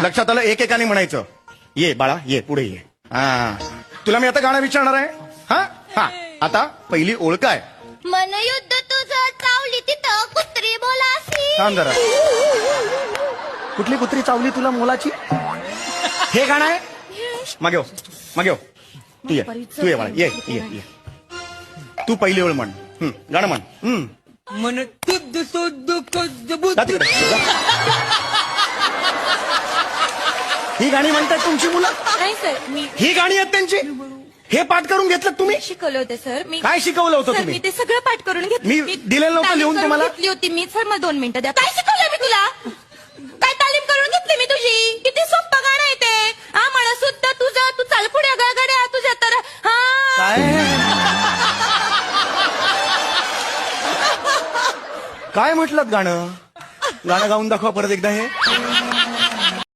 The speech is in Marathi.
लक्षात आलं? एकेकाने म्हणायचं. ये बाळा ये, पुढे ये. हा, तुला मी आता गाणं विचारणार आहे. हा हा, आता पहिली ओळ काय? मन युद्ध तुझं चावली तिथं कुत्री बोलासी. थांब जरा. कुठली कुत्री चावली तुला मोलाची? हे गाणं आहे? मागे हो, मागे हो. तू ये, तू ये बाळा, ये ये ये. तू पहिली ओळ म्हण. गाणं म्हण. मन तुझ जा तिकडे, जा. ही गाणी म्हणतात तुमची मुलं? नाही सर, मी ही गाणी आहेत त्यांची? हे पाठ करून घेतलं तुम्ही? शिकवलं होते सर. मी काय शिकवलं होतं सर, तुम्ही? मी ते सगळं पाठ करून घेतलं. मी दिलेलं नव्हतं लिहून तुम्हाला? घेतली होती मी. सर मला 2 मिनिटं द्या. काय शिकवलं मी तुला? काय तालीम करून घेतली मी तुझी? किती सोपं गाणं आहे ते. हा, मला सुद्धा तुझं, तू चाल पुढे गडगड्या तुझ्या तर. हा, काय म्हटलं गाणं? गाणं गाऊन दाखवा परत एकदा हे.